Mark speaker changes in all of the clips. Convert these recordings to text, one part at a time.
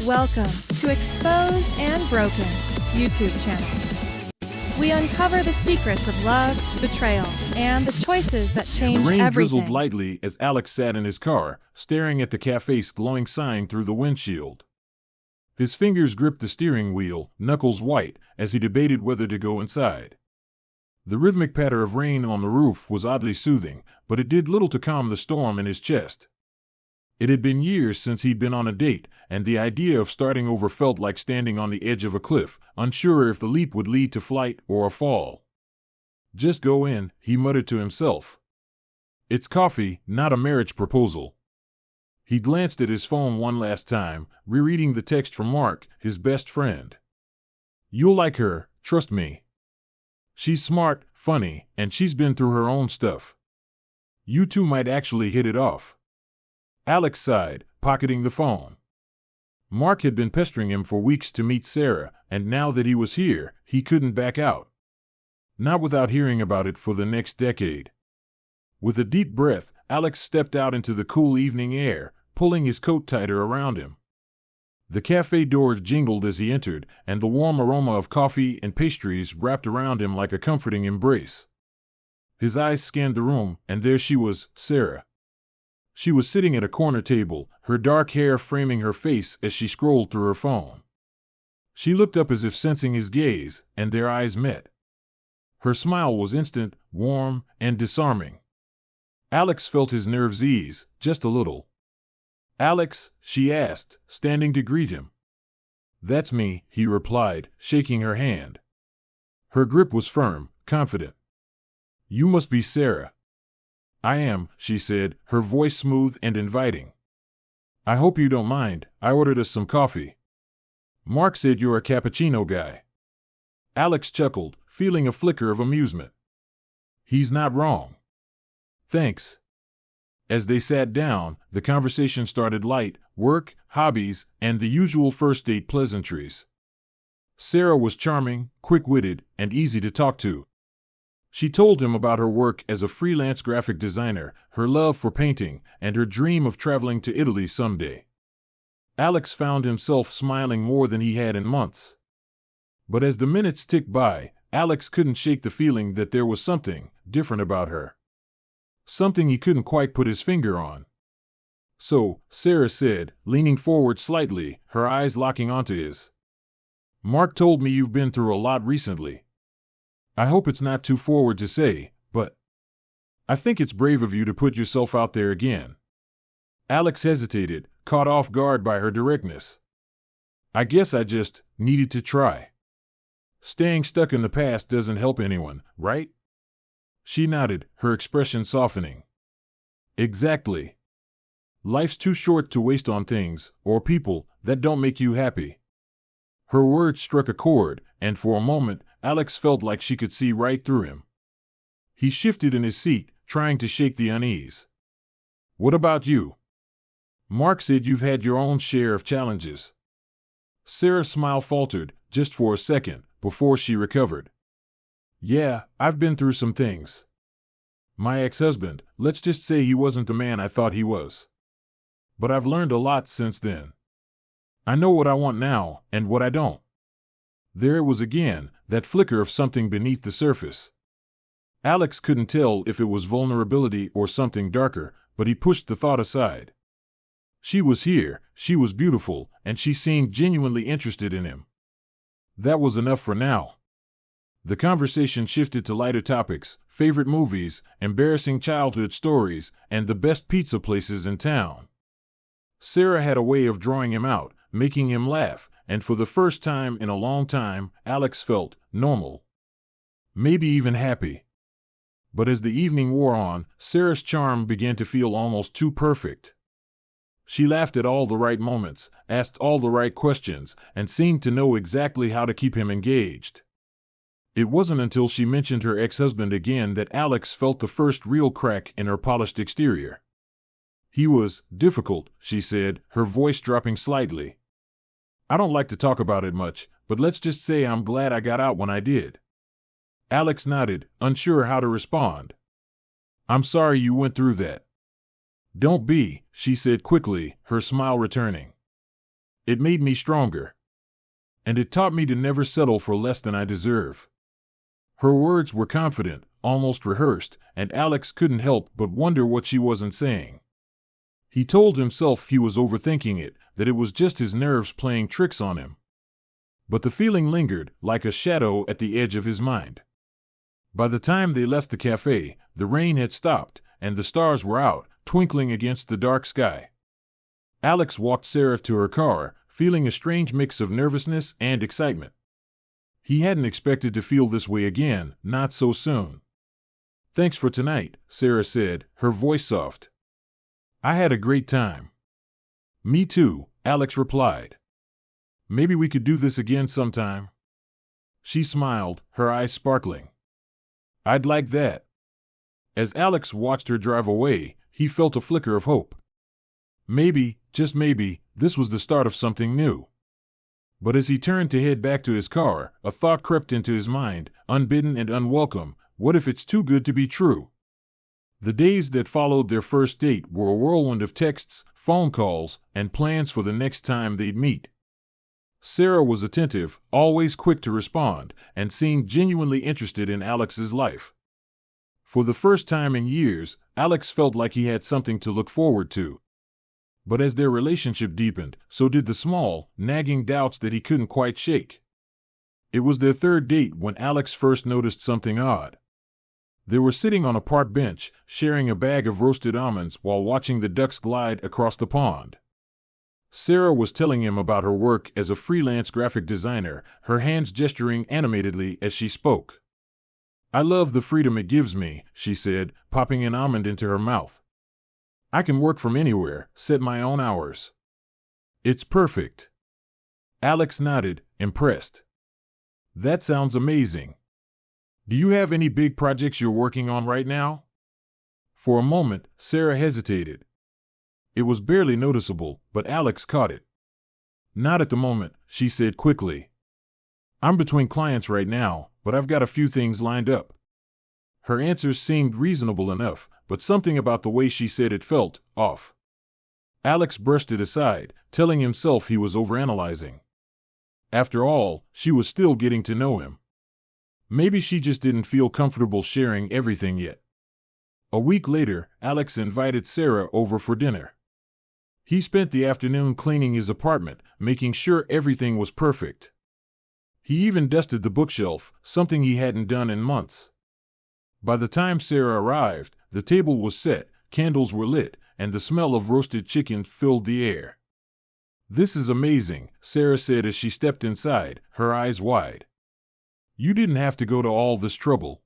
Speaker 1: Welcome to Exposed and Broken YouTube channel. We uncover the secrets of love, betrayal, and the choices that change
Speaker 2: everything. The rain drizzled
Speaker 1: everything.
Speaker 2: lightly as Alex sat in his car, staring at the cafe's glowing sign through the windshield. His fingers gripped the steering wheel, knuckles white, as he debated whether to go inside. The rhythmic patter of rain on the roof was oddly soothing, but it did little to calm the storm in his chest. It had been years since he'd been on a date, and the idea of starting over felt like standing on the edge of a cliff, unsure if the leap would lead to flight or a fall. "Just go in," he muttered to himself. "It's coffee, not a marriage proposal." He glanced at his phone one last time, rereading the text from Mark, his best friend. "You'll like her, trust me. She's smart, funny, and she's been through her own stuff. You two might actually hit it off." Alex sighed, pocketing the phone. Mark had been pestering him for weeks to meet Sarah, and now that he was here, he couldn't back out. Not without hearing about it for the next decade. With a deep breath, Alex stepped out into the cool evening air, pulling his coat tighter around him. The cafe doors jingled as he entered, and the warm aroma of coffee and pastries wrapped around him like a comforting embrace. His eyes scanned the room, and there she was, Sarah. She was sitting at a corner table, her dark hair framing her face as she scrolled through her phone. She looked up as if sensing his gaze, and their eyes met. Her smile was instant, warm, and disarming. Alex felt his nerves ease, just a little. "Alex?" she asked, standing to greet him. "That's me," he replied, shaking her hand. Her grip was firm, confident. "You must be Sarah." "I am," she said, her voice smooth and inviting. "I hope you don't mind, I ordered us some coffee. Mark said you're a cappuccino guy." Alex chuckled, feeling a flicker of amusement. "He's not wrong." "Thanks." As they sat down, the conversation started light, work, hobbies, and the usual first date pleasantries. Sarah was charming, quick-witted, and easy to talk to. She told him about her work as a freelance graphic designer, her love for painting, and her dream of traveling to Italy someday. Alex found himself smiling more than he had in months. But as the minutes ticked by, Alex couldn't shake the feeling that there was something different about her. Something he couldn't quite put his finger on. "So," Sarah said, leaning forward slightly, her eyes locking onto his. "Mark told me you've been through a lot recently. I hope it's not too forward to say, but I think it's brave of you to put yourself out there again." Alex hesitated, caught off guard by her directness. "I guess I just needed to try. Staying stuck in the past doesn't help anyone, right?" She nodded, her expression softening. "Exactly. Life's too short to waste on things, or people, that don't make you happy." Her words struck a chord, and for a moment, Alex felt like she could see right through him. He shifted in his seat, trying to shake the unease. "What about you? Mark said you've had your own share of challenges." Sarah's smile faltered, just for a second, before she recovered. "Yeah, I've been through some things. My ex-husband, let's just say he wasn't the man I thought he was. But I've learned a lot since then. I know what I want now, and what I don't." There it was again, that flicker of something beneath the surface. Alex couldn't tell if it was vulnerability or something darker, but he pushed the thought aside. She was here, she was beautiful, and she seemed genuinely interested in him. That was enough for now. The conversation shifted to lighter topics, favorite movies, embarrassing childhood stories, and the best pizza places in town. Sarah had a way of drawing him out, making him laugh, and for the first time in a long time, Alex felt normal. Maybe even happy. But as the evening wore on, Sarah's charm began to feel almost too perfect. She laughed at all the right moments, asked all the right questions, and seemed to know exactly how to keep him engaged. It wasn't until she mentioned her ex-husband again that Alex felt the first real crack in her polished exterior. "He was difficult," she said, her voice dropping slightly. "I don't like to talk about it much, but let's just say I'm glad I got out when I did." Alex nodded, unsure how to respond. "I'm sorry you went through that." "Don't be," she said quickly, her smile returning. It made me stronger. And it taught me to never settle for less than I deserve." Her words were confident, almost rehearsed, and Alex couldn't help but wonder what she wasn't saying. He told himself he was overthinking it, that it was just his nerves playing tricks on him. But the feeling lingered, like a shadow at the edge of his mind. By the time they left the cafe, the rain had stopped, and the stars were out, twinkling against the dark sky. Alex walked Sarah to her car, feeling a strange mix of nervousness and excitement. He hadn't expected to feel this way again, not so soon. "Thanks for tonight," Sarah said, her voice soft. "I had a great time." "Me too," Alex replied. "Maybe we could do this again sometime." She smiled, her eyes sparkling. "I'd like that." As Alex watched her drive away, he felt a flicker of hope. Maybe, just maybe, this was the start of something new. But as he turned to head back to his car, a thought crept into his mind, unbidden and unwelcome. What if it's too good to be true? The days that followed their first date were a whirlwind of texts, phone calls, and plans for the next time they'd meet. Sarah was attentive, always quick to respond, and seemed genuinely interested in Alex's life. For the first time in years, Alex felt like he had something to look forward to. But as their relationship deepened, so did the small, nagging doubts that he couldn't quite shake. It was their third date when Alex first noticed something odd. They were sitting on a park bench, sharing a bag of roasted almonds while watching the ducks glide across the pond. Sarah was telling him about her work as a freelance graphic designer, her hands gesturing animatedly as she spoke. "I love the freedom it gives me," she said, popping an almond into her mouth. "I can work from anywhere, set my own hours. It's perfect." Alex nodded, impressed. "That sounds amazing. Do you have any big projects you're working on right now?" For a moment, Sarah hesitated. It was barely noticeable, but Alex caught it. "Not at the moment," she said quickly. "I'm between clients right now, but I've got a few things lined up." Her answers seemed reasonable enough, but something about the way she said it felt off. Alex brushed it aside, telling himself he was overanalyzing. After all, she was still getting to know him. Maybe she just didn't feel comfortable sharing everything yet. A week later, Alex invited Sarah over for dinner. He spent the afternoon cleaning his apartment, making sure everything was perfect. He even dusted the bookshelf, something he hadn't done in months. By the time Sarah arrived, the table was set, candles were lit, and the smell of roasted chicken filled the air. "This is amazing," Sarah said as she stepped inside, her eyes wide. "You didn't have to go to all this trouble."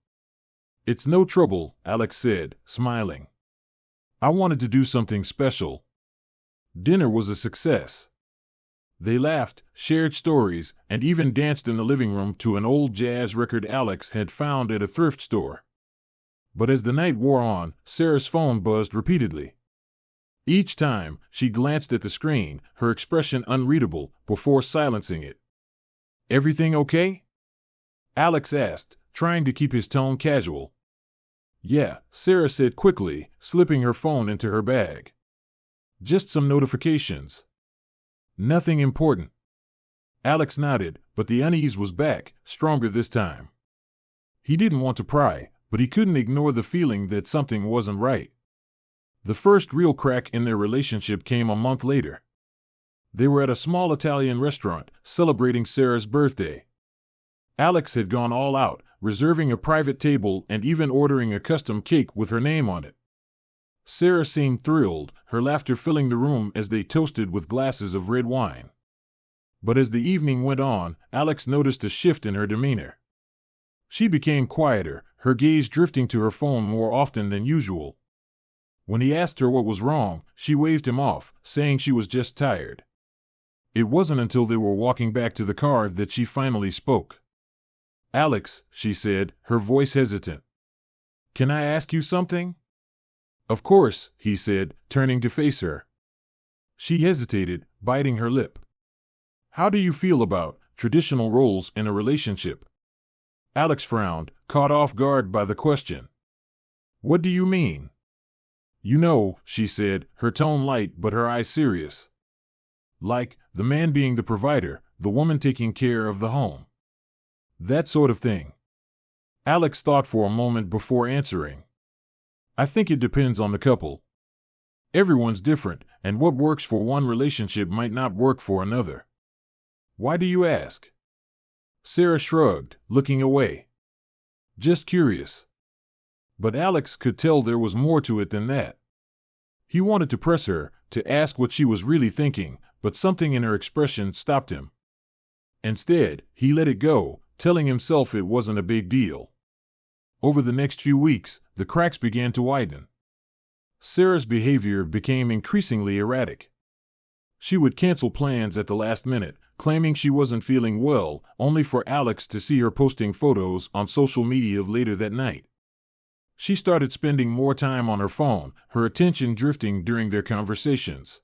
Speaker 2: "It's no trouble," Alex said, smiling. "I wanted to do something special." Dinner was a success. They laughed, shared stories, and even danced in the living room to an old jazz record Alex had found at a thrift store. But as the night wore on, Sarah's phone buzzed repeatedly. Each time, she glanced at the screen, her expression unreadable, before silencing it. "Everything okay?" Alex asked, trying to keep his tone casual. "Yeah," Sarah said quickly, slipping her phone into her bag. "Just some notifications. Nothing important." Alex nodded, but the unease was back, stronger this time. He didn't want to pry, but he couldn't ignore the feeling that something wasn't right. The first real crack in their relationship came a month later. They were at a small Italian restaurant, celebrating Sarah's birthday. Alex had gone all out, reserving a private table and even ordering a custom cake with her name on it. Sarah seemed thrilled, her laughter filling the room as they toasted with glasses of red wine. But as the evening went on, Alex noticed a shift in her demeanor. She became quieter, her gaze drifting to her phone more often than usual. When he asked her what was wrong, she waved him off, saying she was just tired. It wasn't until they were walking back to the car that she finally spoke. "Alex," she said, her voice hesitant. "Can I ask you something?" "Of course," he said, turning to face her. She hesitated, biting her lip. "How do you feel about traditional roles in a relationship?" Alex frowned, caught off guard by the question. "What do you mean?" "You know," she said, her tone light but her eyes serious. Like, the man being the provider, the woman taking care of the home. That sort of thing. Alex thought for a moment before answering. I think it depends on the couple. Everyone's different, and what works for one relationship might not work for another. Why do you ask? Sarah shrugged, looking away. Just curious. But Alex could tell there was more to it than that. He wanted to press her, to ask what she was really thinking, but something in her expression stopped him. Instead, he let it go, telling himself it wasn't a big deal. Over the next few weeks, the cracks began to widen. Sarah's behavior became increasingly erratic. She would cancel plans at the last minute, claiming she wasn't feeling well, only for Alex to see her posting photos on social media later that night. She started spending more time on her phone, her attention drifting during their conversations.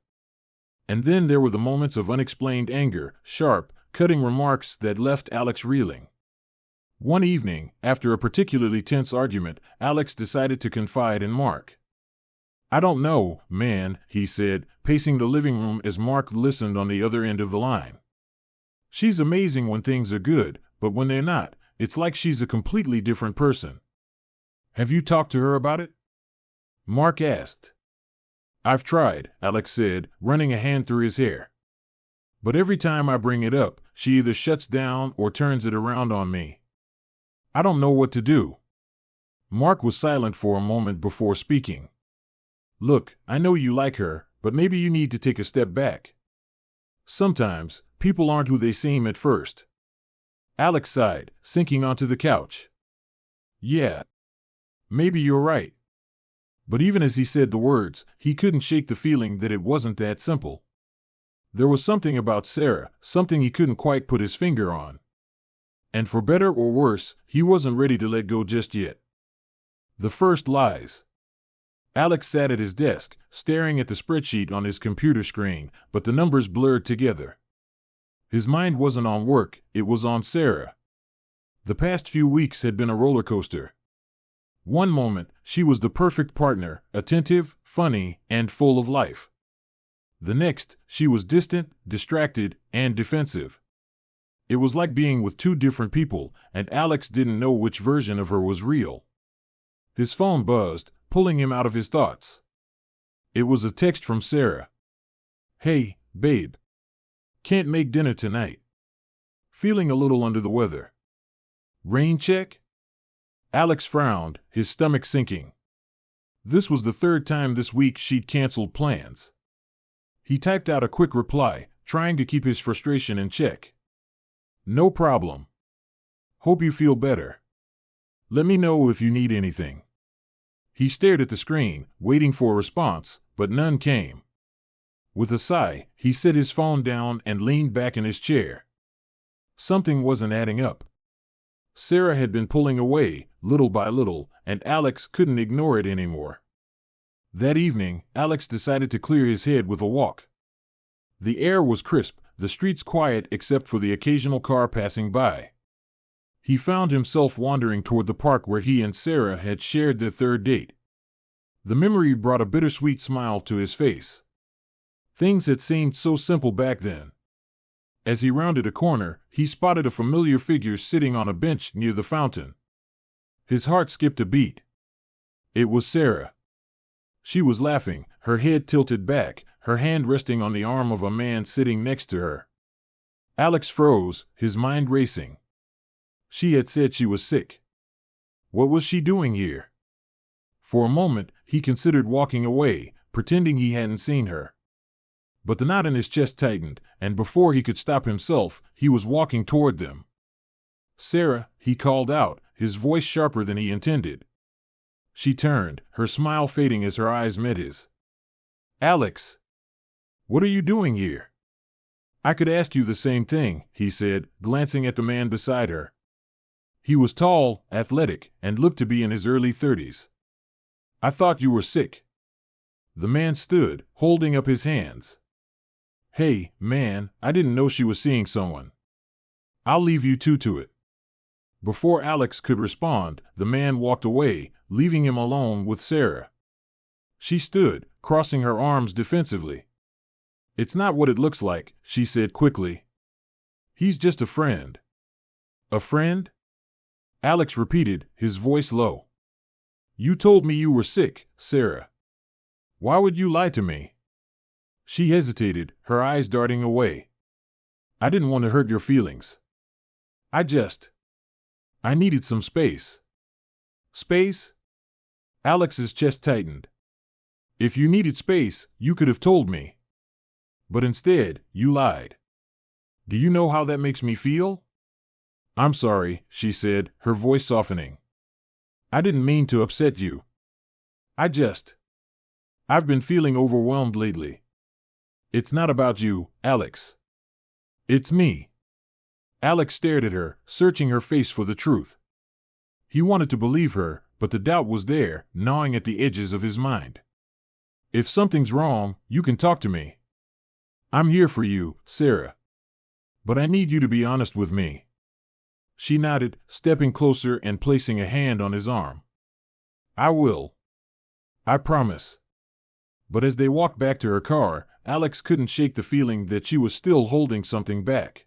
Speaker 2: And then there were the moments of unexplained anger, sharp, cutting remarks that left Alex reeling. One evening, after a particularly tense argument, Alex decided to confide in Mark. I don't know, man, he said, pacing the living room as Mark listened on the other end of the line. She's amazing when things are good, but when they're not, it's like she's a completely different person. Have you talked to her about it? Mark asked. I've tried, Alex said, running a hand through his hair. But every time I bring it up, she either shuts down or turns it around on me. I don't know what to do. Mark was silent for a moment before speaking. Look, I know you like her, but maybe you need to take a step back. Sometimes, people aren't who they seem at first. Alex sighed, sinking onto the couch. Yeah. Maybe you're right. But even as he said the words, he couldn't shake the feeling that it wasn't that simple. There was something about Sarah, something he couldn't quite put his finger on. And for better or worse, he wasn't ready to let go just yet. The first lies. Alex sat at his desk, staring at the spreadsheet on his computer screen, but the numbers blurred together. His mind wasn't on work, it was on Sarah. The past few weeks had been a roller coaster. One moment, she was the perfect partner, attentive, funny, and full of life. The next, she was distant, distracted, and defensive. It was like being with two different people, and Alex didn't know which version of her was real. His phone buzzed, pulling him out of his thoughts. It was a text from Sarah. Hey, babe. Can't make dinner tonight. Feeling a little under the weather. Rain check? Alex frowned, his stomach sinking. This was the third time this week she'd canceled plans. He typed out a quick reply, trying to keep his frustration in check. No problem. Hope you feel better. Let me know if you need anything. He stared at the screen, waiting for a response, but none came. With a sigh, he set his phone down and leaned back in his chair. Something wasn't adding up. Sarah had been pulling away, little by little, and Alex couldn't ignore it anymore. That evening, Alex decided to clear his head with a walk. The air was crisp, the streets quiet except for the occasional car passing by. He found himself wandering toward the park where he and Sarah had shared their third date. The memory brought a bittersweet smile to his face. Things had seemed so simple back then. As he rounded a corner, he spotted a familiar figure sitting on a bench near the fountain. His heart skipped a beat. It was Sarah. She was laughing, her head tilted back, her hand resting on the arm of a man sitting next to her. Alex froze, his mind racing. She had said she was sick. What was she doing here? For a moment, he considered walking away, pretending he hadn't seen her. But the knot in his chest tightened, and before he could stop himself, he was walking toward them. Sarah, he called out, his voice sharper than he intended. She turned, her smile fading as her eyes met his. Alex! What are you doing here? I could ask you the same thing, he said, glancing at the man beside her. He was tall, athletic, and looked to be in his early 30s. I thought you were sick. The man stood, holding up his hands. Hey, man, I didn't know she was seeing someone. I'll leave you two to it. Before Alex could respond, the man walked away, leaving him alone with Sarah. She stood, crossing her arms defensively. It's not what it looks like, she said quickly. He's just a friend. A friend? Alex repeated, his voice low. You told me you were sick, Sarah. Why would you lie to me? She hesitated, her eyes darting away. I didn't want to hurt your feelings. I needed some space. Space? Alex's chest tightened. If you needed space, you could have told me. But instead, you lied. Do you know how that makes me feel? I'm sorry, she said, her voice softening. I didn't mean to upset you. I've been feeling overwhelmed lately. It's not about you, Alex. It's me. Alex stared at her, searching her face for the truth. He wanted to believe her, but the doubt was there, gnawing at the edges of his mind. If something's wrong, you can talk to me. I'm here for you, Sarah. But I need you to be honest with me. She nodded, stepping closer and placing a hand on his arm. I will. I promise. But as they walked back to her car, Alex couldn't shake the feeling that she was still holding something back.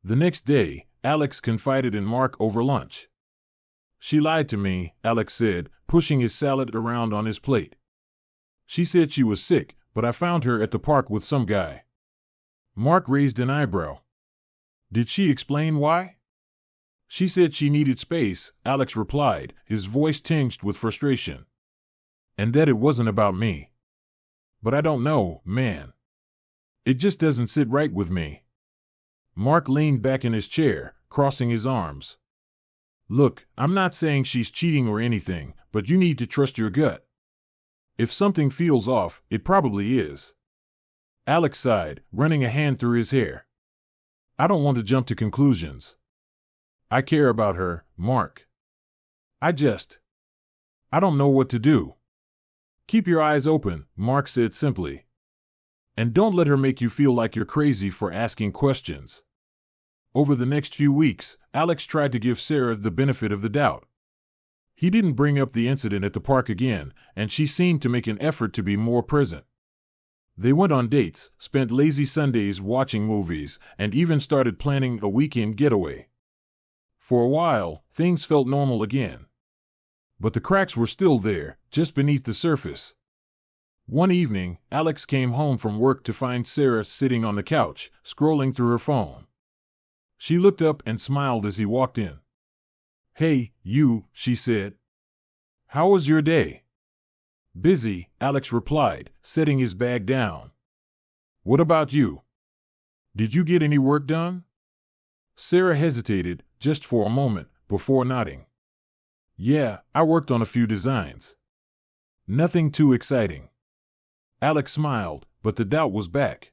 Speaker 2: The next day, Alex confided in Mark over lunch. She lied to me, Alex said, pushing his salad around on his plate. She said she was sick, but I found her at the park with some guy. Mark raised an eyebrow. Did she explain why? She said she needed space, Alex replied, his voice tinged with frustration. And that it wasn't about me. But I don't know, man. It just doesn't sit right with me. Mark leaned back in his chair, crossing his arms. Look, I'm not saying she's cheating or anything, but you need to trust your gut. If something feels off, it probably is. Alex sighed, running a hand through his hair. I don't want to jump to conclusions. I care about her, Mark. I don't know what to do. Keep your eyes open, Mark said simply. And don't let her make you feel like you're crazy for asking questions. Over the next few weeks, Alex tried to give Sarah the benefit of the doubt. He didn't bring up the incident at the park again, and she seemed to make an effort to be more present. They went on dates, spent lazy Sundays watching movies, and even started planning a weekend getaway. For a while, things felt normal again. But the cracks were still there, just beneath the surface. One evening, Alex came home from work to find Sarah sitting on the couch, scrolling through her phone. She looked up and smiled as he walked in. Hey, you, she said. How was your day? Busy, Alex replied, setting his bag down. What about you? Did you get any work done? Sarah hesitated, just for a moment, before nodding. Yeah, I worked on a few designs. Nothing too exciting. Alex smiled, but the doubt was back.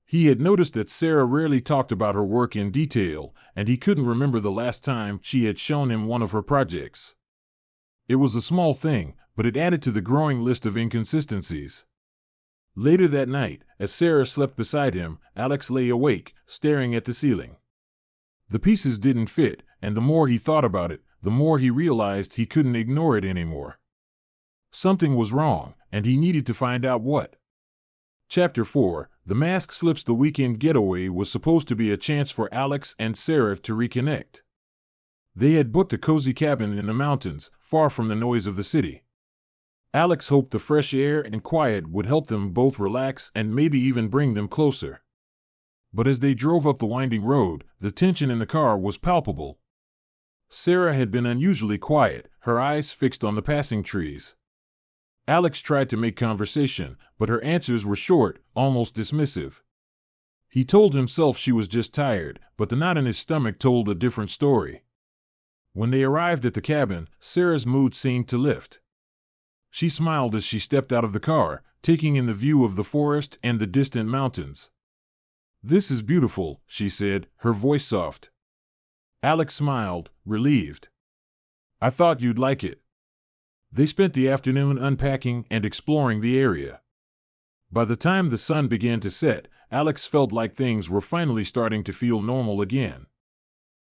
Speaker 2: He had noticed that Sarah rarely talked about her work in detail, and he couldn't remember the last time she had shown him one of her projects. It was a small thing, but it added to the growing list of inconsistencies. Later that night, as Sarah slept beside him, Alex lay awake, staring at the ceiling. The pieces didn't fit, and the more he thought about it, the more he realized he couldn't ignore it anymore. Something was wrong, and he needed to find out what. Chapter 4, The Mask Slips. The weekend getaway was supposed to be a chance for Alex and Sarah to reconnect. They had booked a cozy cabin in the mountains, far from the noise of the city. Alex hoped the fresh air and quiet would help them both relax and maybe even bring them closer. But as they drove up the winding road, the tension in the car was palpable. Sarah had been unusually quiet, her eyes fixed on the passing trees. Alex tried to make conversation, but her answers were short, almost dismissive. He told himself she was just tired, but the knot in his stomach told a different story. When they arrived at the cabin, Sarah's mood seemed to lift. She smiled as she stepped out of the car, taking in the view of the forest and the distant mountains. This is beautiful, she said, her voice soft. Alex smiled, relieved. I thought you'd like it. They spent the afternoon unpacking and exploring the area. By the time the sun began to set, Alex felt like things were finally starting to feel normal again.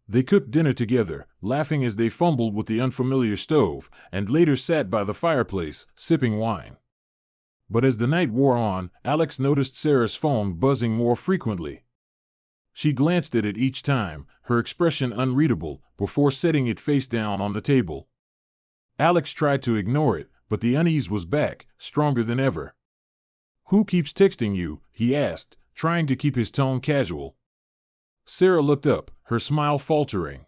Speaker 2: They cooked dinner together, laughing as they fumbled with the unfamiliar stove, and later sat by the fireplace, sipping wine. But as the night wore on, Alex noticed Sarah's phone buzzing more frequently. She glanced at it each time, her expression unreadable, before setting it face down on the table. Alex tried to ignore it, but the unease was back, stronger than ever. "Who keeps texting you?" he asked, trying to keep his tone casual. Sarah looked up, her smile faltering.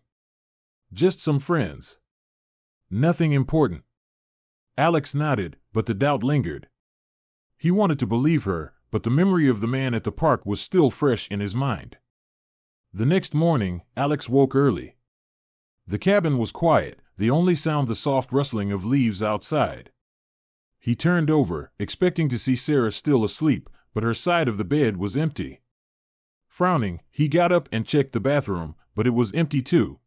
Speaker 2: "Just some friends. Nothing important." Alex nodded, but the doubt lingered. He wanted to believe her, but the memory of the man at the park was still fresh in his mind. The next morning, Alex woke early. The cabin was quiet, the only sound the soft rustling of leaves outside. He turned over, expecting to see Sarah still asleep, but her side of the bed was empty. Frowning, he got up and checked the bathroom, but it was empty too.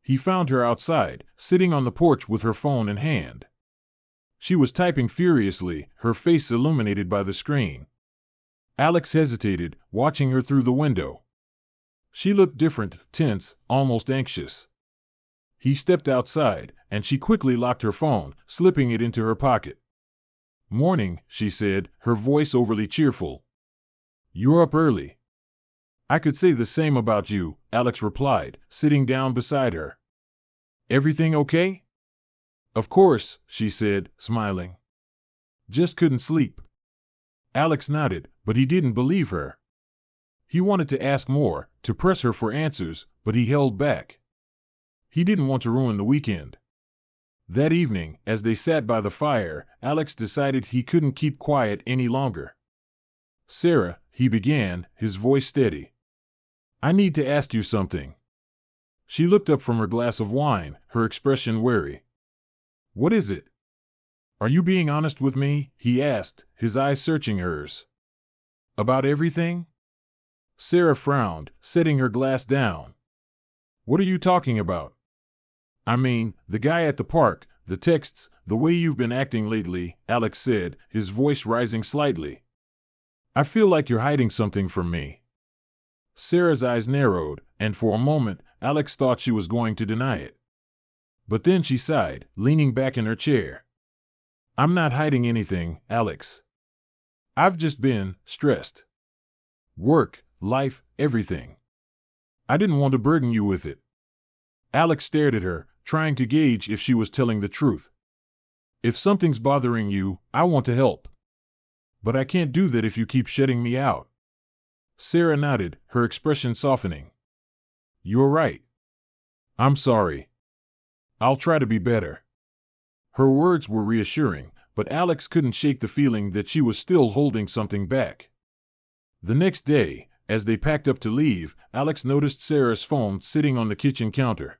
Speaker 2: He found her outside, sitting on the porch with her phone in hand. She was typing furiously, her face illuminated by the screen. Alex hesitated, watching her through the window. She looked different, tense, almost anxious. He stepped outside, and she quickly locked her phone, slipping it into her pocket. "Morning," she said, her voice overly cheerful. "You're up early." "I could say the same about you," Alex replied, sitting down beside her. "Everything okay?" "Of course," she said, smiling. "Just couldn't sleep." Alex nodded, but he didn't believe her. He wanted to ask more, to press her for answers, but he held back. He didn't want to ruin the weekend. That evening, as they sat by the fire, Alex decided he couldn't keep quiet any longer. "Sarah," he began, his voice steady. "I need to ask you something." She looked up from her glass of wine, her expression wary. "What is it?" "Are you being honest with me?" he asked, his eyes searching hers. "About everything?" Sarah frowned, setting her glass down. "What are you talking about?" "I mean, the guy at the park, the texts, the way you've been acting lately," Alex said, his voice rising slightly. "I feel like you're hiding something from me." Sarah's eyes narrowed, and for a moment, Alex thought she was going to deny it. But then she sighed, leaning back in her chair. "I'm not hiding anything, Alex. I've just been stressed. Work, life, everything. I didn't want to burden you with it." Alex stared at her, trying to gauge if she was telling the truth. "If something's bothering you, I want to help. But I can't do that if you keep shutting me out." Sarah nodded, her expression softening. "You're right. I'm sorry. I'll try to be better." Her words were reassuring, but Alex couldn't shake the feeling that she was still holding something back. The next day, as they packed up to leave, Alex noticed Sarah's phone sitting on the kitchen counter.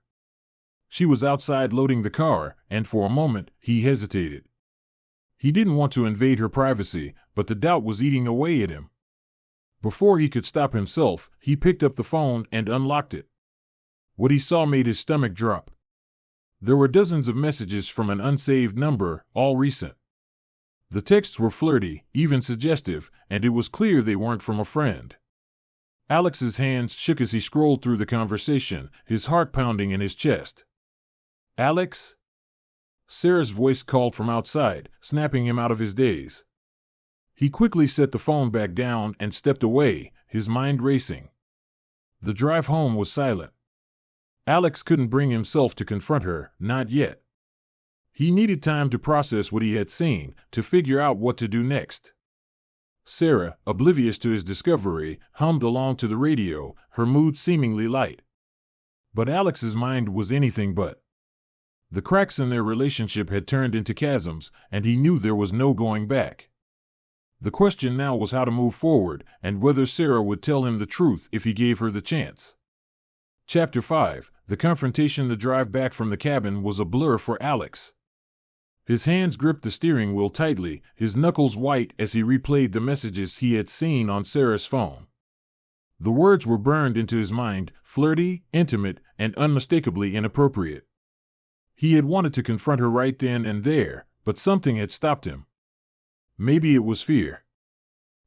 Speaker 2: She was outside loading the car, and for a moment, he hesitated. He didn't want to invade her privacy, but the doubt was eating away at him. Before he could stop himself, he picked up the phone and unlocked it. What he saw made his stomach drop. There were dozens of messages from an unsaved number, all recent. The texts were flirty, even suggestive, and it was clear they weren't from a friend. Alex's hands shook as he scrolled through the conversation, his heart pounding in his chest. "Alex?" Sarah's voice called from outside, snapping him out of his daze. He quickly set the phone back down and stepped away, his mind racing. The drive home was silent. Alex couldn't bring himself to confront her, not yet. He needed time to process what he had seen, to figure out what to do next. Sarah, oblivious to his discovery, hummed along to the radio, her mood seemingly light. But Alex's mind was anything but. The cracks in their relationship had turned into chasms, and he knew there was no going back. The question now was how to move forward, and whether Sarah would tell him the truth if he gave her the chance. Chapter 5. The confrontation. The drive back from the cabin was a blur for Alex. His hands gripped the steering wheel tightly, his knuckles white as he replayed the messages he had seen on Sarah's phone. The words were burned into his mind, flirty, intimate, and unmistakably inappropriate. He had wanted to confront her right then and there, but something had stopped him. Maybe it was fear.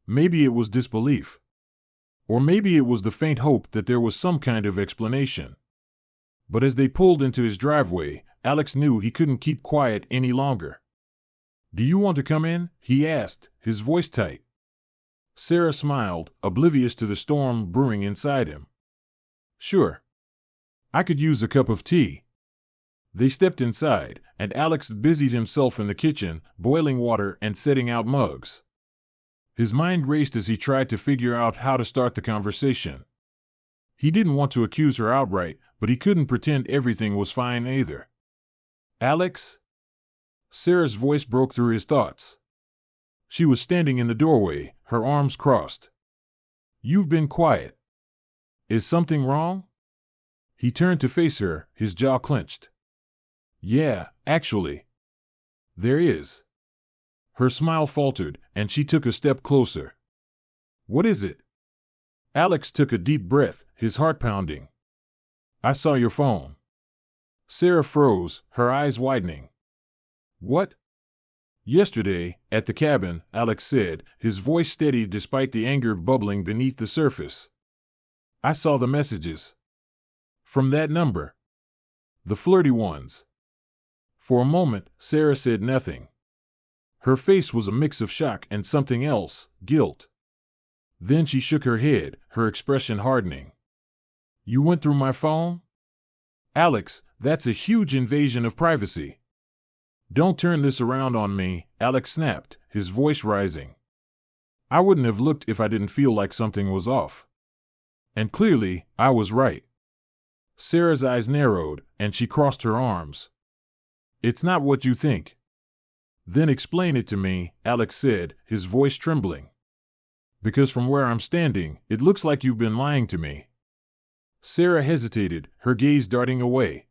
Speaker 2: Maybe it was disbelief. Or maybe it was the faint hope that there was some kind of explanation. But as they pulled into his driveway, Alex knew he couldn't keep quiet any longer. Do you want to come in? He asked, his voice tight. Sarah smiled, oblivious to the storm brewing inside him. Sure. I could use a cup of tea. They stepped inside, and Alex busied himself in the kitchen, boiling water and setting out mugs. His mind raced as he tried to figure out how to start the conversation. He didn't want to accuse her outright, but he couldn't pretend everything was fine either. Alex? Sarah's voice broke through his thoughts. She was standing in the doorway, her arms crossed. You've been quiet. Is something wrong? He turned to face her, his jaw clenched. Yeah, actually. There is. Her smile faltered, and she took a step closer. What is it? Alex took a deep breath, his heart pounding. I saw your phone. Sarah froze, her eyes widening. What? Yesterday, at the cabin, Alex said, his voice steady despite the anger bubbling beneath the surface. I saw the messages. From that number. The flirty ones. For a moment, Sarah said nothing. Her face was a mix of shock and something else, guilt. Then she shook her head, her expression hardening. You went through my phone? Alex, that's a huge invasion of privacy. Don't turn this around on me, Alex snapped, his voice rising. I wouldn't have looked if I didn't feel like something was off. And clearly, I was right. Sarah's eyes narrowed, and she crossed her arms. It's not what you think. Then explain it to me, Alex said, his voice trembling. Because from where I'm standing, it looks like you've been lying to me. Sarah hesitated, her gaze darting away.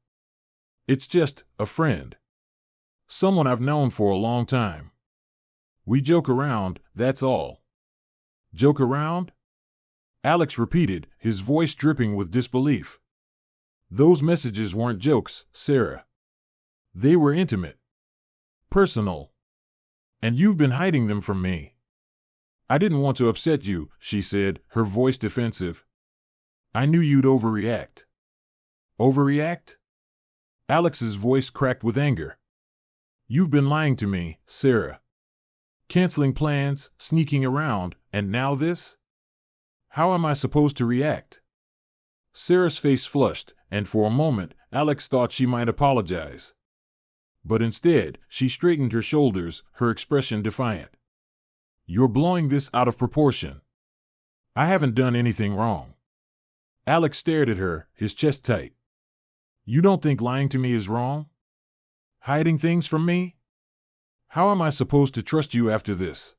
Speaker 2: It's just a friend. Someone I've known for a long time. We joke around, that's all. Joke around? Alex repeated, his voice dripping with disbelief. Those messages weren't jokes, Sarah. They were intimate. Personal. And you've been hiding them from me. I didn't want to upset you, she said, her voice defensive. I knew you'd overreact. Overreact? Alex's voice cracked with anger. You've been lying to me, Sarah. Canceling plans, sneaking around, and now this? How am I supposed to react? Sarah's face flushed, and for a moment, Alex thought she might apologize. But instead, she straightened her shoulders, her expression defiant. You're blowing this out of proportion. I haven't done anything wrong. Alex stared at her, his chest tight. You don't think lying to me is wrong? Hiding things from me? How am I supposed to trust you after this?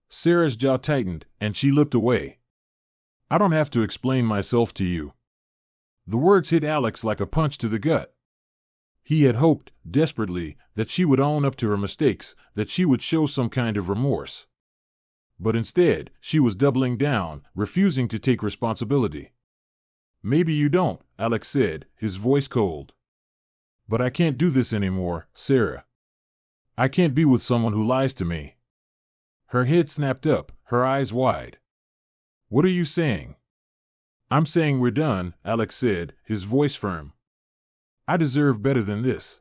Speaker 2: Sarah's jaw tightened, and she looked away. I don't have to explain myself to you. The words hit Alex like a punch to the gut. He had hoped, desperately, that she would own up to her mistakes, that she would show some kind of remorse. But instead, she was doubling down, refusing to take responsibility. Maybe you don't, Alex said, his voice cold. But I can't do this anymore, Sarah. I can't be with someone who lies to me. Her head snapped up, her eyes wide. What are you saying? I'm saying we're done, Alex said, his voice firm. I deserve better than this.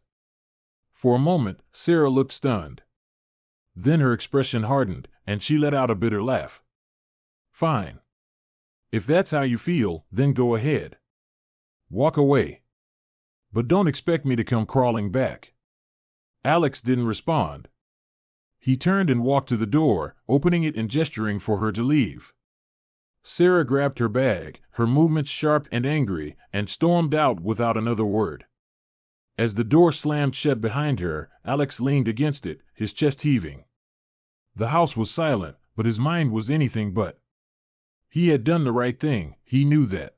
Speaker 2: For a moment, Sarah looked stunned. Then her expression hardened, and she let out a bitter laugh. Fine. If that's how you feel, then go ahead. Walk away. But don't expect me to come crawling back. Alex didn't respond. He turned and walked to the door, opening it and gesturing for her to leave. Sarah grabbed her bag, her movements sharp and angry, and stormed out without another word. As the door slammed shut behind her, Alex leaned against it, his chest heaving. The house was silent, but his mind was anything but. He had done the right thing, he knew that.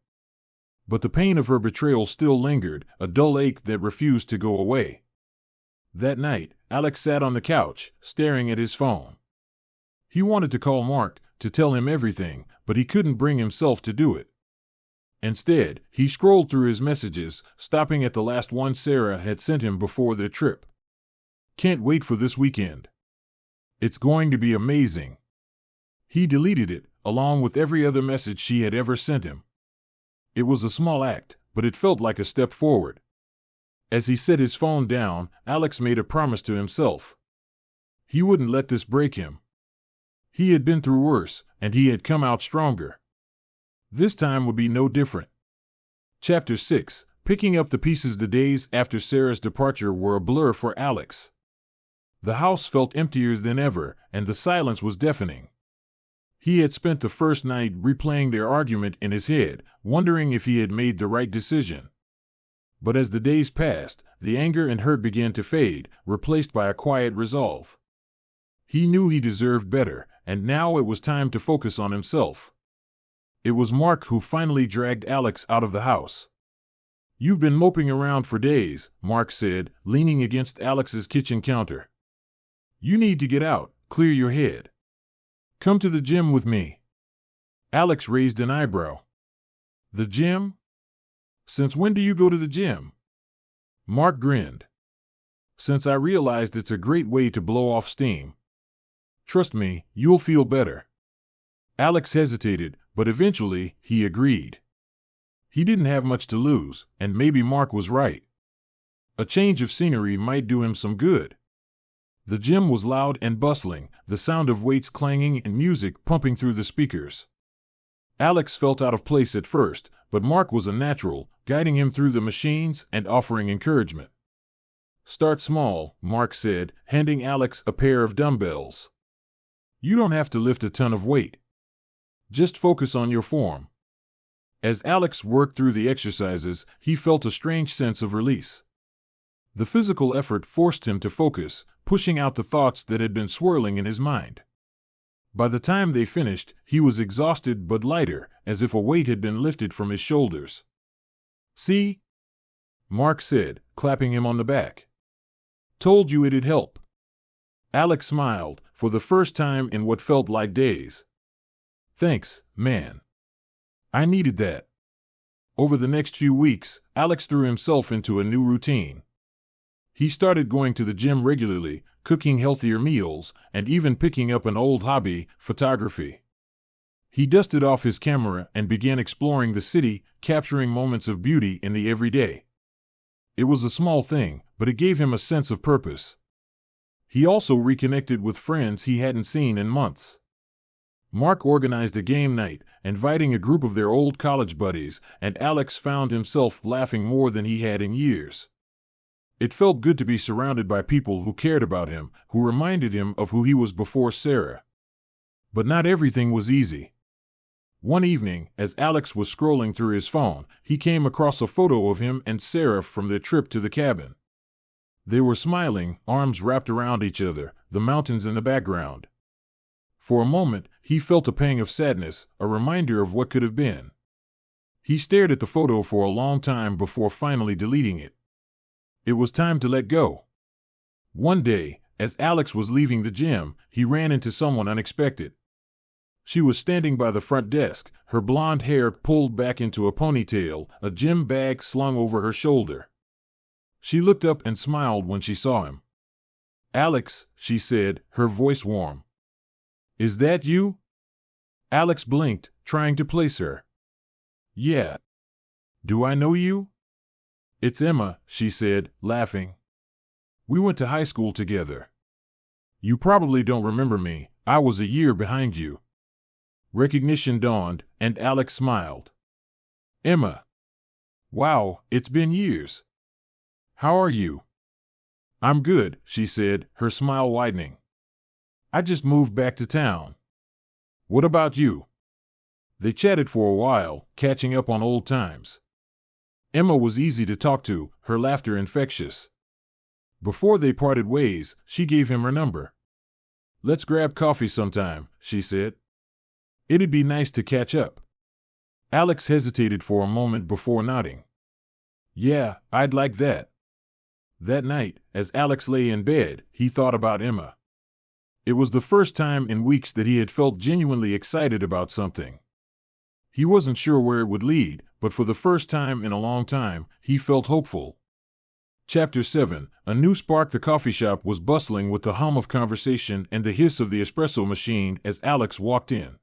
Speaker 2: But the pain of her betrayal still lingered, a dull ache that refused to go away. That night, Alex sat on the couch, staring at his phone. He wanted to call Mark, to tell him everything, but he couldn't bring himself to do it. Instead, he scrolled through his messages, stopping at the last one Sarah had sent him before their trip. Can't wait for this weekend. It's going to be amazing. He deleted it, along with every other message she had ever sent him. It was a small act, but it felt like a step forward. As he set his phone down, Alex made a promise to himself. He wouldn't let this break him. He had been through worse, and he had come out stronger. This time would be no different. Chapter 6. Picking up the pieces. The days after Sarah's departure were a blur for Alex. The house felt emptier than ever, and the silence was deafening. He had spent the first night replaying their argument in his head, wondering if he had made the right decision. But as the days passed, the anger and hurt began to fade, replaced by a quiet resolve. He knew he deserved better, and now it was time to focus on himself. It was Mark who finally dragged Alex out of the house. "You've been moping around for days," Mark said, leaning against Alex's kitchen counter. "You need to get out, clear your head. Come to the gym with me." Alex raised an eyebrow. "The gym? Since when do you go to the gym?" Mark grinned. "Since I realized it's a great way to blow off steam. Trust me, you'll feel better." Alex hesitated, but eventually he agreed. He didn't have much to lose, and maybe Mark was right. A change of scenery might do him some good. The gym was loud and bustling, the sound of weights clanging and music pumping through the speakers. Alex felt out of place at first, but Mark was a natural, guiding him through the machines and offering encouragement. "Start small," Mark said, handing Alex a pair of dumbbells. "You don't have to lift a ton of weight. Just focus on your form." As Alex worked through the exercises, he felt a strange sense of release. The physical effort forced him to focus, pushing out the thoughts that had been swirling in his mind. By the time they finished, he was exhausted but lighter, as if a weight had been lifted from his shoulders. "See?" Mark said, clapping him on the back. "Told you it'd help." Alex smiled, for the first time in what felt like days. "Thanks, man. I needed that." Over the next few weeks, Alex threw himself into a new routine. He started going to the gym regularly, cooking healthier meals, and even picking up an old hobby, photography. He dusted off his camera and began exploring the city, capturing moments of beauty in the everyday. It was a small thing, but it gave him a sense of purpose. He also reconnected with friends he hadn't seen in months. Mark organized a game night, inviting a group of their old college buddies, and Alex found himself laughing more than he had in years. It felt good to be surrounded by people who cared about him, who reminded him of who he was before Sarah. But not everything was easy. One evening, as Alex was scrolling through his phone, he came across a photo of him and Sarah from their trip to the cabin. They were smiling, arms wrapped around each other, the mountains in the background. For a moment, he felt a pang of sadness, a reminder of what could have been. He stared at the photo for a long time before finally deleting it. It was time to let go. One day, as Alex was leaving the gym, he ran into someone unexpected. She was standing by the front desk, her blonde hair pulled back into a ponytail, a gym bag slung over her shoulder. She looked up and smiled when she saw him. "Alex," she said, her voice warm. "Is that you?" Alex blinked, trying to place her. "Yeah. Do I know you?" "It's Emma," she said, laughing. "We went to high school together. You probably don't remember me. I was a year behind you." Recognition dawned, and Alex smiled. "Emma. Wow, it's been years. How are you?" "I'm good," she said, her smile widening. "I just moved back to town. What about you?" They chatted for a while, catching up on old times. Emma was easy to talk to, her laughter infectious. Before they parted ways, she gave him her number. "Let's grab coffee sometime," she said. "It'd be nice to catch up." Alex hesitated for a moment before nodding. "Yeah, I'd like that." That night, as Alex lay in bed, he thought about Emma. It was the first time in weeks that he had felt genuinely excited about something. He wasn't sure where it would lead, but for the first time in a long time, he felt hopeful. Chapter 7. A new spark. The coffee shop was bustling with the hum of conversation and the hiss of the espresso machine as Alex walked in.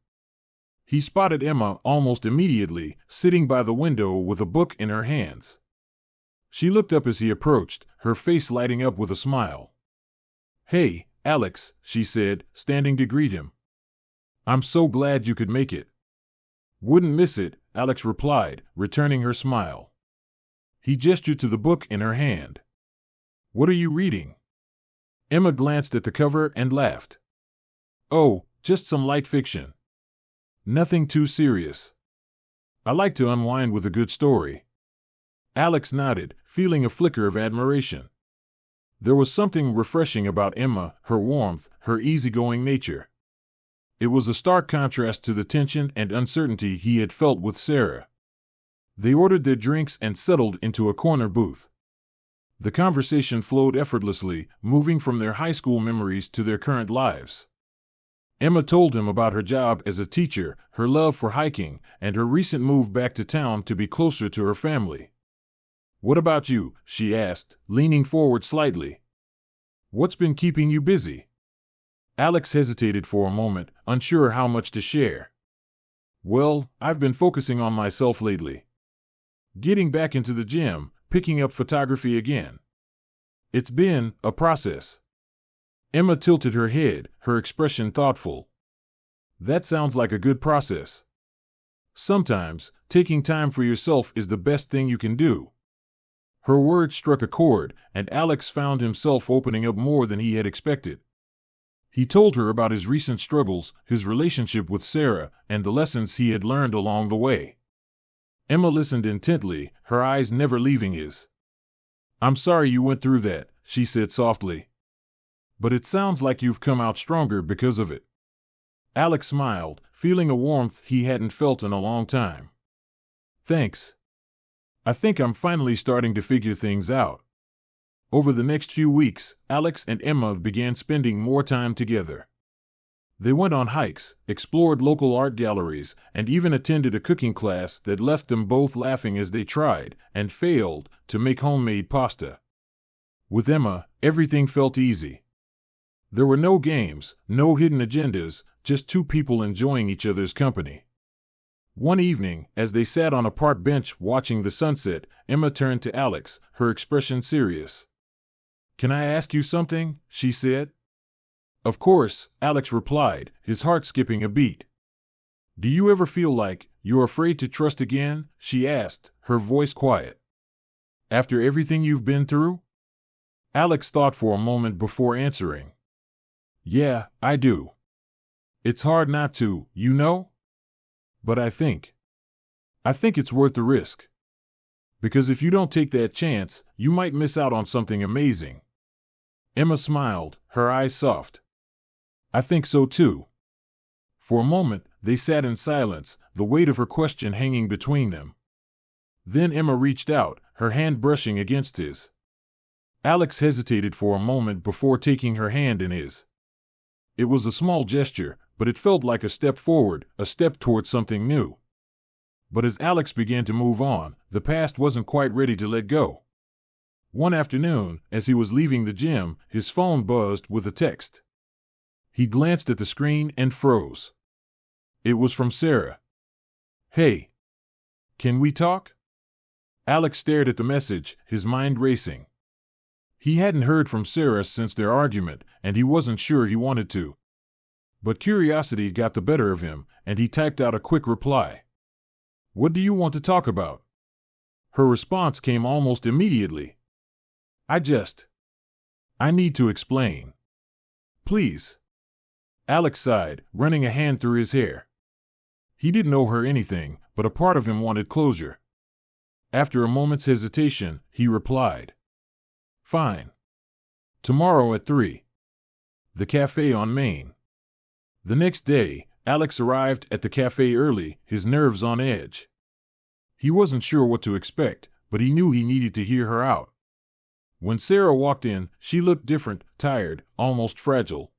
Speaker 2: He spotted Emma almost immediately, sitting by the window with a book in her hands. She looked up as he approached, her face lighting up with a smile. "Hey, "Alex," she said, standing to greet him. "I'm so glad you could make it." "Wouldn't miss it," Alex replied, returning her smile. He gestured to the book in her hand. "What are you reading?" Emma glanced at the cover and laughed. "Oh, just some light fiction. Nothing too serious. I like to unwind with a good story." Alex nodded, feeling a flicker of admiration. There was something refreshing about Emma, her warmth, her easygoing nature. It was a stark contrast to the tension and uncertainty he had felt with Sarah. They ordered their drinks and settled into a corner booth. The conversation flowed effortlessly, moving from their high school memories to their current lives. Emma told him about her job as a teacher, her love for hiking, and her recent move back to town to be closer to her family. "What about you?" she asked, leaning forward slightly. "What's been keeping you busy?" Alex hesitated for a moment, unsure how much to share. "Well, I've been focusing on myself lately. Getting back into the gym, picking up photography again. It's been a process." Emma tilted her head, her expression thoughtful. "That sounds like a good process. Sometimes, taking time for yourself is the best thing you can do." Her words struck a chord, and Alex found himself opening up more than he had expected. He told her about his recent struggles, his relationship with Sarah, and the lessons he had learned along the way. Emma listened intently, her eyes never leaving his. "I'm sorry you went through that," she said softly. "But it sounds like you've come out stronger because of it." Alex smiled, feeling a warmth he hadn't felt in a long time. "Thanks. I think I'm finally starting to figure things out." Over the next few weeks, Alex and Emma began spending more time together. They went on hikes, explored local art galleries, and even attended a cooking class that left them both laughing as they tried, and failed, to make homemade pasta. With Emma, everything felt easy. There were no games, no hidden agendas, just two people enjoying each other's company. One evening, as they sat on a park bench watching the sunset, Emma turned to Alex, her expression serious. "Can I ask you something?" she said. "Of course," Alex replied, his heart skipping a beat. "Do you ever feel like you're afraid to trust again?" she asked, her voice quiet. "After everything you've been through?" Alex thought for a moment before answering. "Yeah, I do. It's hard not to, you know? But I think it's worth the risk. Because if you don't take that chance, you might miss out on something amazing." Emma smiled, her eyes soft. "I think so too." For a moment, they sat in silence, the weight of her question hanging between them. Then Emma reached out, her hand brushing against his. Alex hesitated for a moment before taking her hand in his. It was a small gesture, but it felt like a step forward, a step toward something new. But as Alex began to move on, the past wasn't quite ready to let go. One afternoon, as he was leaving the gym, his phone buzzed with a text. He glanced at the screen and froze. It was from Sarah. "Hey. Can we talk?" Alex stared at the message, his mind racing. He hadn't heard from Sarah since their argument, and he wasn't sure he wanted to. But curiosity got the better of him, and he typed out a quick reply. "What do you want to talk about?" Her response came almost immediately. I need to explain. Please." Alex sighed, running a hand through his hair. He didn't owe her anything, but a part of him wanted closure. After a moment's hesitation, he replied. "Fine. Tomorrow at 3. The cafe on Main." The next day, Alex arrived at the cafe early, his nerves on edge. He wasn't sure what to expect, but he knew he needed to hear her out. When Sarah walked in, she looked different, tired, almost fragile.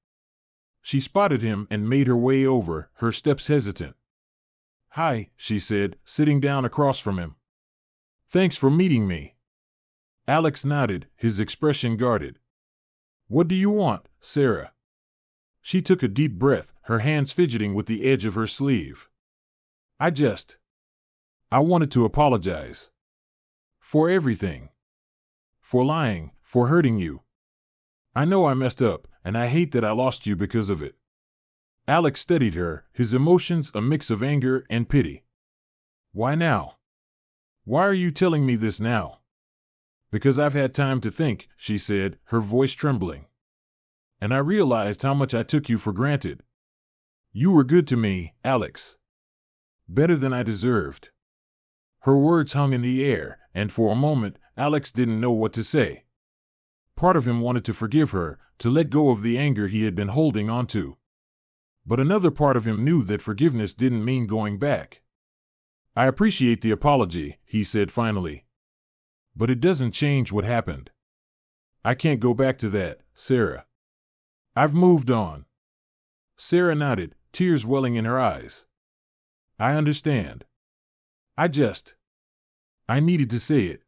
Speaker 2: She spotted him and made her way over, her steps hesitant. "Hi," she said, sitting down across from him. "Thanks for meeting me." Alex nodded, his expression guarded. "What do you want, Sarah?" She took a deep breath, her hands fidgeting with the edge of her sleeve. I wanted to apologize. For everything. For lying, for hurting you. I know I messed up, and I hate that I lost you because of it. Alex studied her, his emotions a mix of anger and pity. Why now? Why are you telling me this now? Because I've had time to think, she said, her voice trembling. And I realized how much I took you for granted. You were good to me, Alex. Better than I deserved. Her words hung in the air, and for a moment, Alex didn't know what to say. Part of him wanted to forgive her, to let go of the anger he had been holding on to. But another part of him knew that forgiveness didn't mean going back. I appreciate the apology, he said finally. But it doesn't change what happened. I can't go back to that, Sarah. I've moved on. Sarah nodded, tears welling in her eyes. I understand. I needed to say it.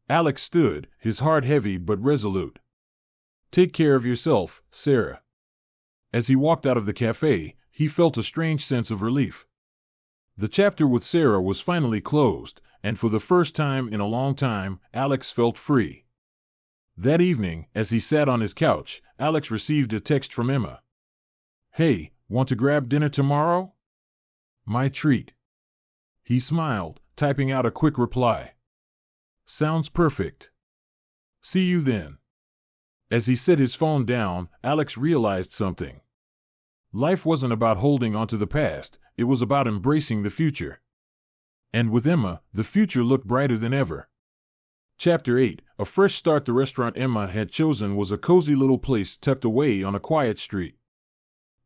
Speaker 2: Alex stood, his heart heavy but resolute. Take care of yourself, Sarah. As he walked out of the cafe, he felt a strange sense of relief. The chapter with Sarah was finally closed, and for the first time in a long time, Alex felt free. That evening, as he sat on his couch, Alex received a text from Emma. Hey, want to grab dinner tomorrow? My treat. He smiled, typing out a quick reply. Sounds perfect. See you then. As he set his phone down, Alex realized something. Life wasn't about holding onto the past, it was about embracing the future. And with Emma, the future looked brighter than ever. Chapter 8, a fresh start. The restaurant Emma had chosen was a cozy little place tucked away on a quiet street.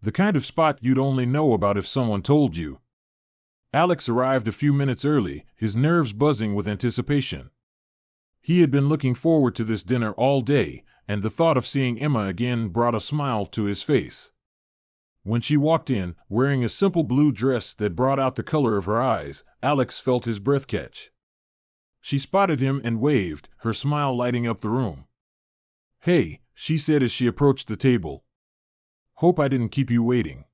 Speaker 2: The kind of spot you'd only know about if someone told you. Alex arrived a few minutes early, his nerves buzzing with anticipation. He had been looking forward to this dinner all day, and the thought of seeing Emma again brought a smile to his face. When she walked in, wearing a simple blue dress that brought out the color of her eyes, Alex felt his breath catch. She spotted him and waved, her smile lighting up the room. Hey, she said as she approached the table. Hope I didn't keep you waiting.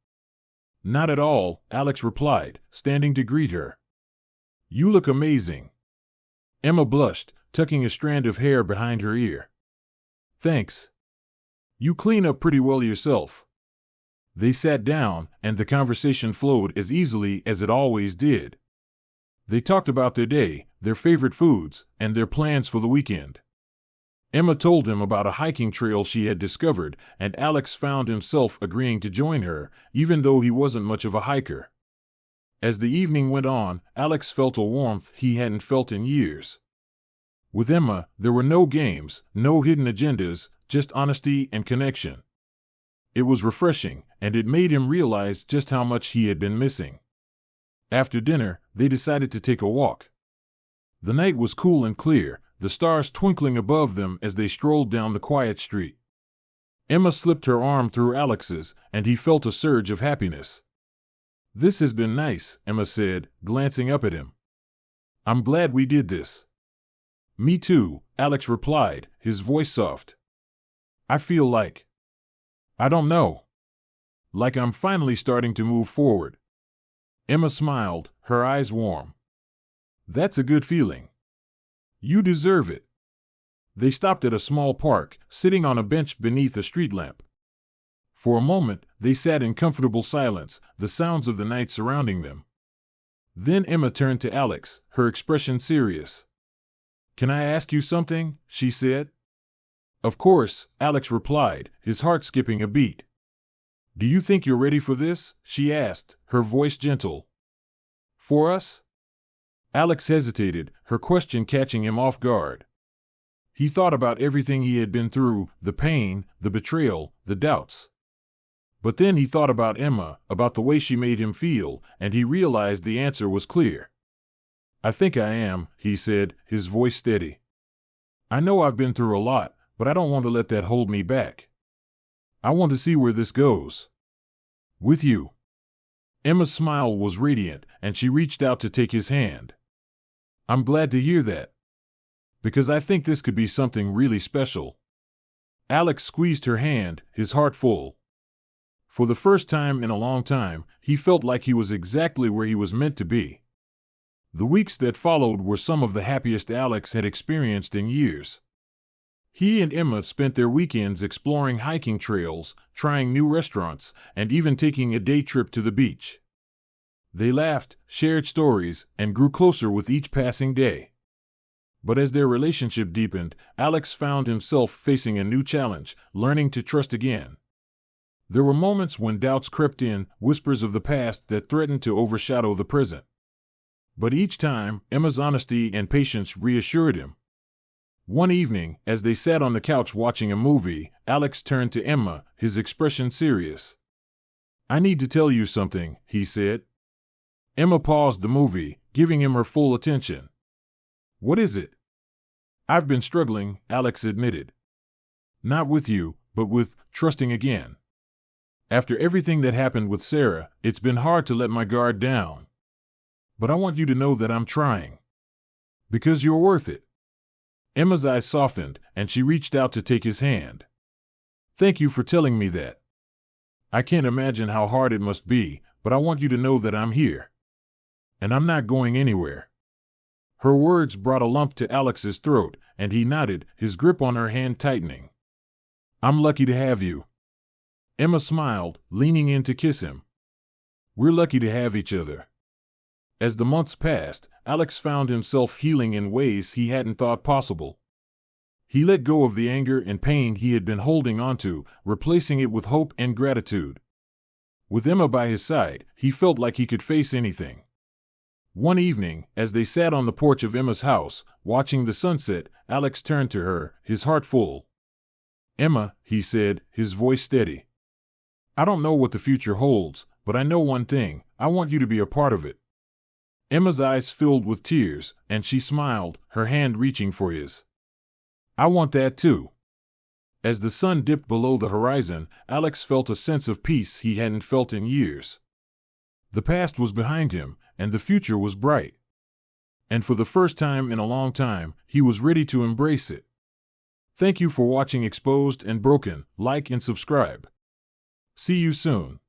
Speaker 2: Not at all, Alex replied, standing to greet her. You look amazing. Emma blushed, tucking a strand of hair behind her ear. Thanks. You clean up pretty well yourself. They sat down, and the conversation flowed as easily as it always did. They talked about their day, their favorite foods, and their plans for the weekend. Emma told him about a hiking trail she had discovered, and Alex found himself agreeing to join her, even though he wasn't much of a hiker. As the evening went on, Alex felt a warmth he hadn't felt in years. With Emma, there were no games, no hidden agendas, just honesty and connection. It was refreshing, and it made him realize just how much he had been missing. After dinner, they decided to take a walk. The night was cool and clear, the stars twinkling above them as they strolled down the quiet street. Emma slipped her arm through Alex's, and he felt a surge of happiness. This has been nice, Emma said, glancing up at him. I'm glad we did this. Me too, Alex replied, his voice soft. I feel like... I don't know. Like I'm finally starting to move forward. Emma smiled, her eyes warm. That's a good feeling. You deserve it. They stopped at a small park, sitting on a bench beneath a street lamp. For a moment, they sat in comfortable silence, the sounds of the night surrounding them. Then Emma turned to Alex, her expression serious. Can I ask you something? She said. Of course, Alex replied, his heart skipping a beat. Do you think you're ready for this? She asked, her voice gentle. For us? Alex hesitated, her question catching him off guard. He thought about everything he had been through, the pain, the betrayal, the doubts. But then he thought about Emma, about the way she made him feel, and he realized the answer was clear. I think I am, he said, his voice steady. I know I've been through a lot, but I don't want to let that hold me back. I want to see where this goes. With you. Emma's smile was radiant, and she reached out to take his hand. I'm glad to hear that. Because I think this could be something really special. Alex squeezed her hand, his heart full. For the first time in a long time, he felt like he was exactly where he was meant to be. The weeks that followed were some of the happiest Alex had experienced in years. He and Emma spent their weekends exploring hiking trails, trying new restaurants, and even taking a day trip to the beach. They laughed, shared stories, and grew closer with each passing day. But as their relationship deepened, Alex found himself facing a new challenge, learning to trust again. There were moments when doubts crept in, whispers of the past that threatened to overshadow the present. But each time, Emma's honesty and patience reassured him. One evening, as they sat on the couch watching a movie, Alex turned to Emma, his expression serious. "I need to tell you something," he said. Emma paused the movie, giving him her full attention. "What is it?" "I've been struggling," Alex admitted. "Not with you, but with trusting again. After everything that happened with Sarah, it's been hard to let my guard down. But I want you to know that I'm trying. Because you're worth it." Emma's eyes softened, and she reached out to take his hand. "Thank you for telling me that. I can't imagine how hard it must be, but I want you to know that I'm here. And I'm not going anywhere." Her words brought a lump to Alex's throat, and he nodded, his grip on her hand tightening. "I'm lucky to have you." Emma smiled, leaning in to kiss him. "We're lucky to have each other." As the months passed, Alex found himself healing in ways he hadn't thought possible. He let go of the anger and pain he had been holding onto, replacing it with hope and gratitude. With Emma by his side, he felt like he could face anything. One evening, as they sat on the porch of Emma's house, watching the sunset, Alex turned to her, his heart full. "Emma," he said, his voice steady. "I don't know what the future holds, but I know one thing: I want you to be a part of it." Emma's eyes filled with tears, and she smiled, her hand reaching for his. "I want that too." As the sun dipped below the horizon, Alex felt a sense of peace he hadn't felt in years. The past was behind him, and the future was bright. And for the first time in a long time, he was ready to embrace it. Thank you for watching Exposed and Broken. Like and subscribe. See you soon.